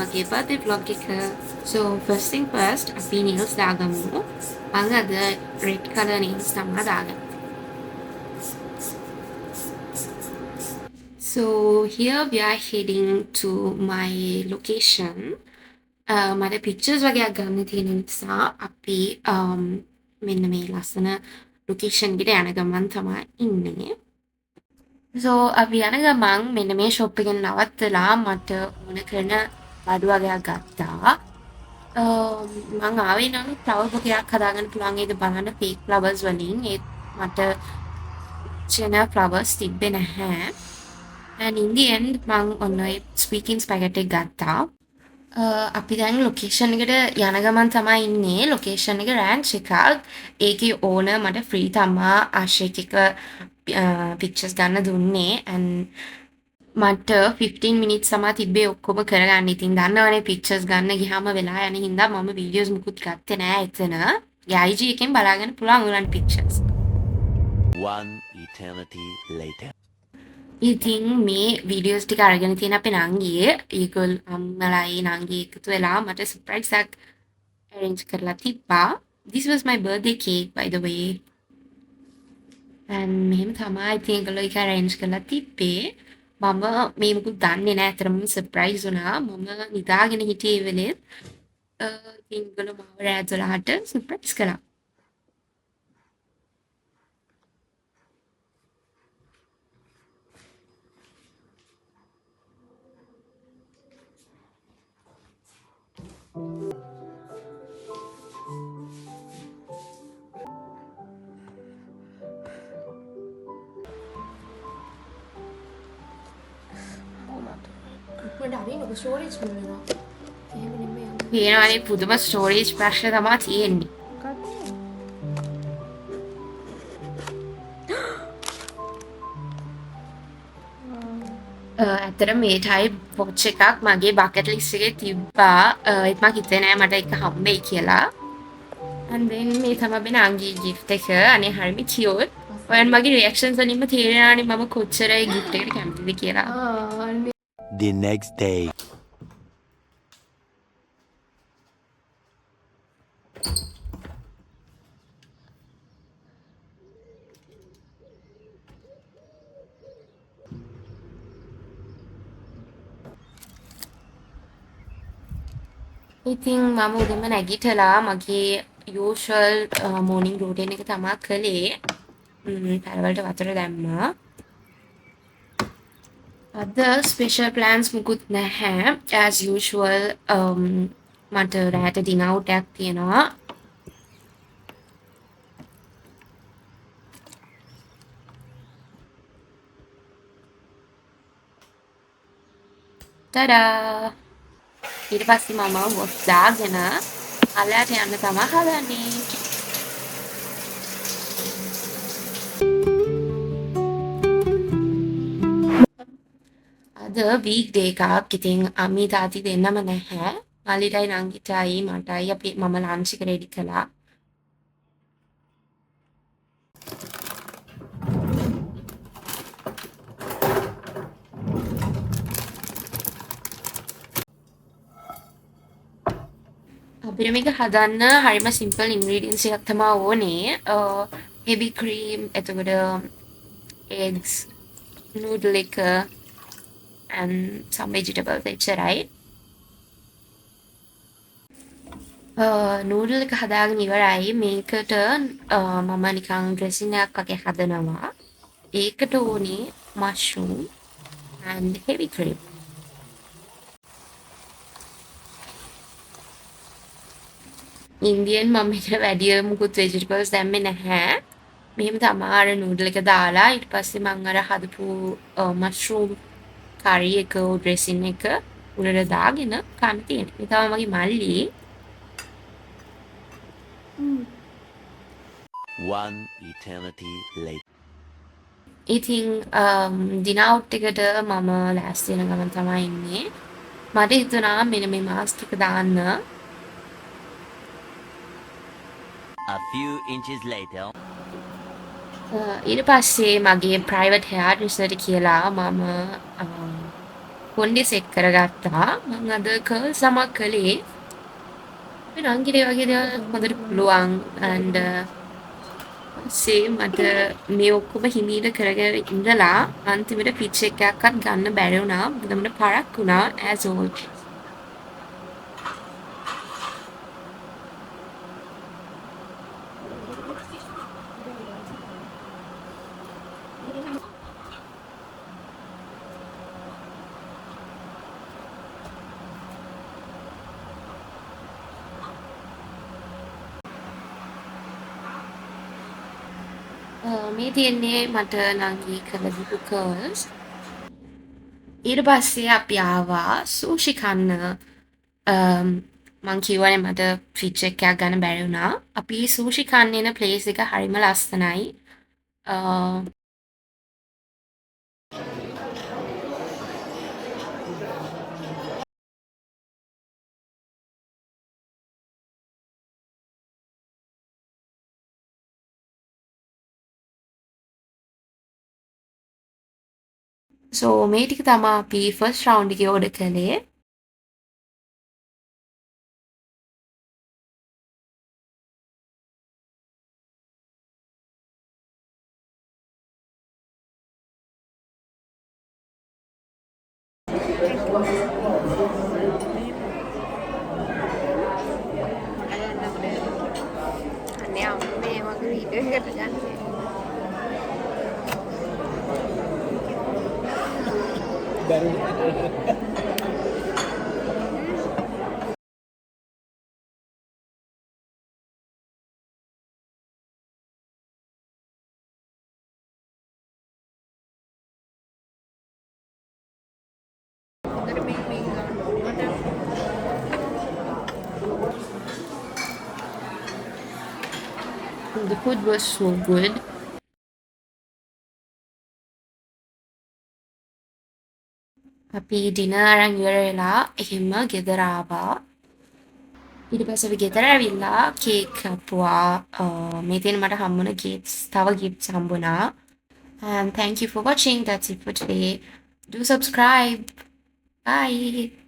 මගේ birthday vlog එක. So first thing first අපි nails දාගමු. මම අද red color nails තමයි දාගන්නේ. So here we are heading to my location. මට pictures වගේක් ගන්න තියෙන නිසා අපි මෙන්න මේ ලස්සන location එකට යන ගමන් තමයි ඉන්නේ. So අපි යන ගමන් මෙන්න මේ shop එකෙන් නවත්තලා මට ඕන කරන බඩු වගේක් ගත්තා. මං ආවේ නම් flower bouquet එකක් හදාගන්න පුළුවන් ඒද බලන්න fake flowers වලින්. ඒත් මට original flowers තිබ්බේ නැහැ. And in the end මං ඔන්න ඔය squeaking spaghetti එක ගත්තා. අපි දැන් location එකට යන ගමන් තමයි ඉන්නේ. location එක ranch එකක්. ඒකේ owner මට free තමා ආශික් එක pictures ගන්න දුන්නේ. And මට 15 minutes තමයි තිබ්බේ ඔක්කොම කරගන්න. ඉතින් දන්නවනේ pictures ගන්න ගියාම වෙලා යන හින්දා මම videos මුකුත් ගත්තේ නෑ එතන. IG එකෙන් බලාගන්න පුළුවන් ඔයගලන්ට pictures. One eternity later. ඉතින් මේ videos ටික අරගෙන තියෙන අපේ නංගියේ ඒගොල්ලෝ අම්මලායි නංගි එකතු වෙලා මට surprise එකක් arrange කරලා තිබ්බා. This was my birthday cake by the way. and මෙහෙම තමයි ඉතින් ඒගොල්ලෝ ඒක arrange කරලා තිබ්බේ. මම මේ මුකුත් දන්නේ නැහැ අතරම සර්ප්‍රයිස් වුණා. මම නිදාගෙන හිටියේ ඒ වෙලෙත්. ඉතින් ඒගොල්ලෝ මාව රෑ 12ට සර්ප්‍රයිස් කළා. පේනවනේ පුදුම ස්ටෝරේජ් ප්‍රශ්න තමයි තියෙන්නේ. ඇත්තට මේ type watch එකක් මගේ bucket list එකේ තිබ්බා. ඒත් මම හිතුවේ නෑ මට ඒක හම්බෙයි කියලා. and then මේ තමයි මේ නංගි gift එක. අනේ හරිම cute. ඔයන් මගේ reactions වලින්ම තේරෙනවානේ මම කොච්චර ඒ gift එකට කැමතිද කියලා. The next day. ඉතින් මම උදේම නැගිටලා මගේ usual morning routine එක තමයි කළේ. පැරවලට වතුර දැම්මා. අද special plans මුකුත් නැහැ. as usual මට රාට dinner out එකක් තියෙනවා. tada! ඊට පස්සේ මම වොට් දාගෙන අලයට යන්න තමයි හදන්නේ. අද weekday එකක්. ඉතින් අම්මි තාත්ති දෙන්නම නැහැ. මල්ලිටයි නංගිටයි මටයි අපි මම ලන්ච් එක රෙඩි කළා. අපිට මේක හදන්න හරිම සිම්පල් ඉන්ග්‍රීඩියන්ට්ස් එකක් තමයි ඕනේ. heavy cream, එතකොට eggs, noodle එක and some vegetables එච්චරයි. noodle එක හදාගෙන ඉවරයි. මේකට මම නිකන් dressing එකක් වගේ හදනවා. ඒකට ඕනේ mushroom and heavy cream. Indian මම මේකට වැඩිය මුකුත් vegetables දැම්මේ නැහැ. මෙහෙම තමයි අර noodle එක දාලා ඊට පස්සේ මම අර හදපු mushroom curry එක dressing එක උඩට දාගෙන කන්න තියෙනවා. මේ තමයි මගේ මල්ලි. One eternity later. ඉතින් dinner out එකට මම ලෑස්ති වෙන ගමන් තමයි ඉන්නේ. මට හිතුණා මෙන්න මේ mask එක දාන්න. A few inches later. ඊට පස්සේ මගේ private hairdresser කියලා මම කොණ්ඩේ සෙට් කරගත්තා. මම අද කර්ල්ස් ළමක් කළේ. මේ නංගිට ඒ වගේ දේවල් හොඳට පුළුවන්. and පස්සේ මට මේ ඔක්කොම හිමීට කරගෙන ඉඳලා අන්තිමට පිච් එකක්වත් ගන්න බැරි වුණා. මොකද මට පරක් වුණා as always. මේ තියෙන්නේ මට නංගි කරලා දීපු කර්ල්ස්. ඊට පස්සේ අපි ආවා සූෂි කන්න. මං කිව්වනේ මට ෆිච් එකක් ගන්න බැරි වුණා. අපි සූෂි කන්න එන ප්ලේස් එක හරිම ලස්සනයි. සෝ මේ ටික තමයි අපි ෆස්ට් රවුන්ඩ් එකේ ඕඩර් කළේ. අනේ අම්මේ මගේ වීඩියෝ එකට ගන්නේ. හොඳට මේ ගන්න. The food was so good. අපි ඩිනර් අරන් ඉවර වෙලා එහෙම ගෙදර ආවා. ඊට පස්සේ අපි ගෙදර ඇවිල්ලා කේක් කපුවා. මේ තියෙන මට හම්බුණ ගිෆ්ට්ස් තව ගිෆ්ට්ස් හම්බුණා. And thank you for watching. That's it for today. Do subscribe. Bye.